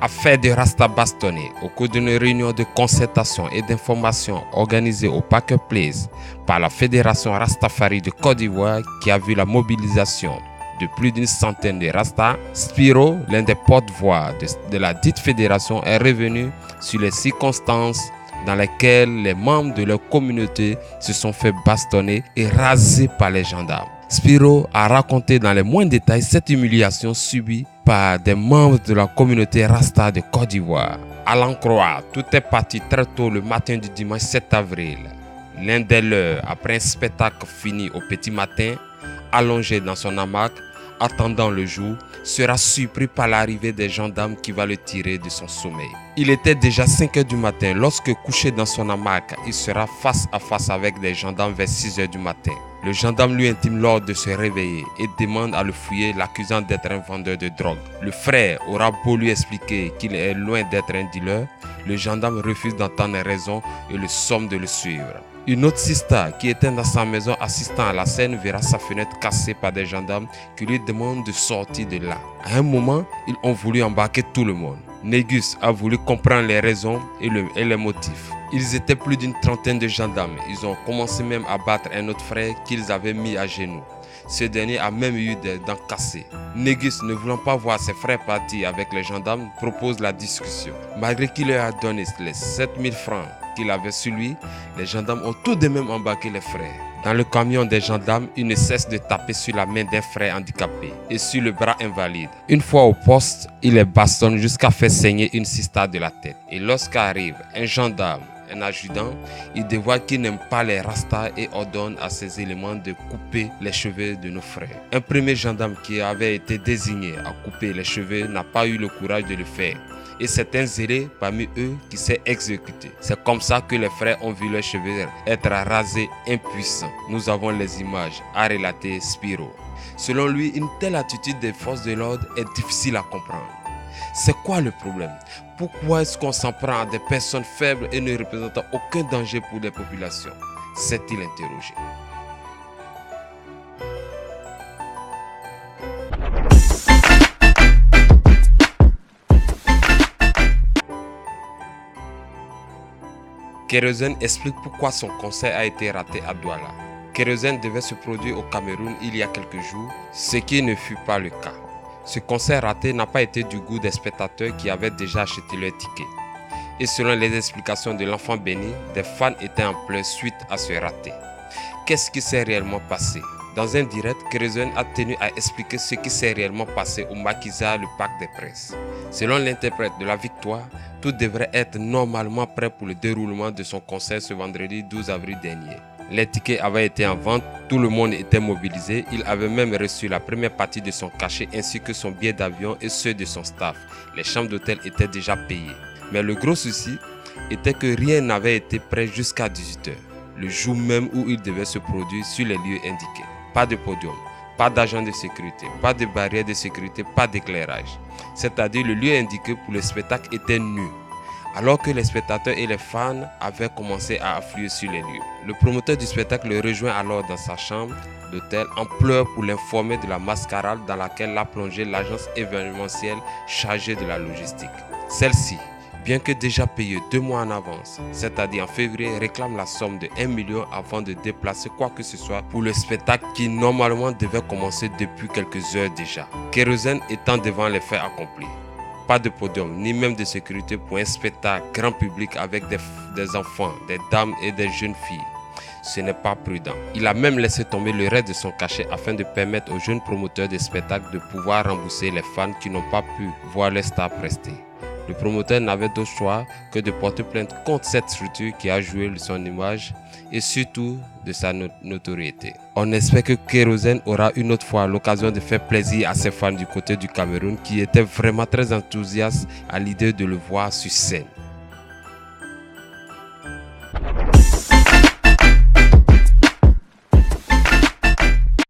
Affaire de Rasta bastonné au cours d'une réunion de concertation et d'information organisée au Parker Place par la Fédération Rastafari de Côte d'Ivoire qui a vu la mobilisation de plus d'une centaine de Rastas, Spiro, l'un des porte-voix de la dite fédération, est revenu sur les circonstances dans lesquelles les membres de leur communauté se sont fait bastonner et raser par les gendarmes. Spiro a raconté dans les moindres détails cette humiliation subie par des membres de la communauté Rasta de Côte d'Ivoire. À l'en croire, tout est parti très tôt le matin du dimanche 7 avril. L'un des leurs, après un spectacle fini au petit matin, allongé dans son hamac, attendant le jour, sera surpris par l'arrivée des gendarmes qui va le tirer de son sommeil. Il était déjà 5 h du matin lorsque, couché dans son hamac, il sera face à face avec des gendarmes vers 6 h du matin. Le gendarme lui intime l'ordre de se réveiller et demande à le fouiller, l'accusant d'être un vendeur de drogue. Le frère aura beau lui expliquer qu'il est loin d'être un dealer, le gendarme refuse d'entendre raison et le somme de le suivre. Une autre sista qui était dans sa maison assistant à la scène verra sa fenêtre cassée par des gendarmes qui lui demandent de sortir de là. À un moment, ils ont voulu embarquer tout le monde. Négus a voulu comprendre les raisons et les motifs. Ils étaient plus d'une trentaine de gendarmes. Ils ont commencé même à battre un autre frère qu'ils avaient mis à genoux. Ce dernier a même eu des dents cassées. Négus, ne voulant pas voir ses frères partir avec les gendarmes, propose la discussion. Malgré qu'il leur a donné les 7000 francs qu'il avait sur lui, les gendarmes ont tout de même embarqué les frères. Dans le camion des gendarmes, ils ne cessent de taper sur la main d'un frère handicapé et sur le bras invalide. Une fois au poste, ils les bastonnent jusqu'à faire saigner une sista de la tête. Et lorsqu'arrive un gendarme, un adjudant, il dévoile qu'il n'aime pas les rastas et ordonne à ses éléments de couper les cheveux de nos frères. Un premier gendarme qui avait été désigné à couper les cheveux n'a pas eu le courage de le faire. Et c'est un zélé parmi eux qui s'est exécuté. C'est comme ça que les frères ont vu leurs cheveux être rasés impuissants. Nous avons les images, a relaté Spiro. Selon lui, une telle attitude des forces de l'ordre est difficile à comprendre. C'est quoi le problème? Pourquoi est-ce qu'on s'en prend à des personnes faibles et ne représentant aucun danger pour les populations? S'est-il interrogé. Kérosène explique pourquoi son concert a été raté à Douala. Kérosène devait se produire au Cameroun il y a quelques jours, ce qui ne fut pas le cas. Ce concert raté n'a pas été du goût des spectateurs qui avaient déjà acheté leur ticket. Et selon les explications de l'enfant béni, des fans étaient en pleurs suite à ce raté. Qu'est-ce qui s'est réellement passé? Dans un direct, Kérosène a tenu à expliquer ce qui s'est réellement passé au Maquisard, le Parc des Princes. Selon l'interprète de la victoire, tout devrait être normalement prêt pour le déroulement de son concert ce vendredi 12 avril dernier. Les tickets avaient été en vente, tout le monde était mobilisé, il avait même reçu la première partie de son cachet ainsi que son billet d'avion et ceux de son staff. Les chambres d'hôtel étaient déjà payées. Mais le gros souci était que rien n'avait été prêt jusqu'à 18 h, le jour même où il devait se produire sur les lieux indiqués. Pas de podium, pas d'agent de sécurité, pas de barrière de sécurité, pas d'éclairage. C'est-à-dire le lieu indiqué pour le spectacle était nu, alors que les spectateurs et les fans avaient commencé à affluer sur les lieux. Le promoteur du spectacle le rejoint alors dans sa chambre d'hôtel en pleurs pour l'informer de la mascarade dans laquelle l'a plongé l'agence événementielle chargée de la logistique. Celle-ci, bien que déjà payée 2 mois en avance, c'est-à-dire en février, réclame la somme de 1 million avant de déplacer quoi que ce soit pour le spectacle qui normalement devait commencer depuis quelques heures déjà. Kérosène étant devant les faits accomplis. Pas de podium, ni même de sécurité pour un spectacle grand public avec des enfants, des dames et des jeunes filles. Ce n'est pas prudent. Il a même laissé tomber le reste de son cachet afin de permettre aux jeunes promoteurs de spectacles de pouvoir rembourser les fans qui n'ont pas pu voir leur star prester. Le promoteur n'avait d'autre choix que de porter plainte contre cette structure qui a joué de son image et surtout de sa notoriété. On espère que Kérosène aura une autre fois l'occasion de faire plaisir à ses fans du côté du Cameroun qui étaient vraiment très enthousiastes à l'idée de le voir sur scène.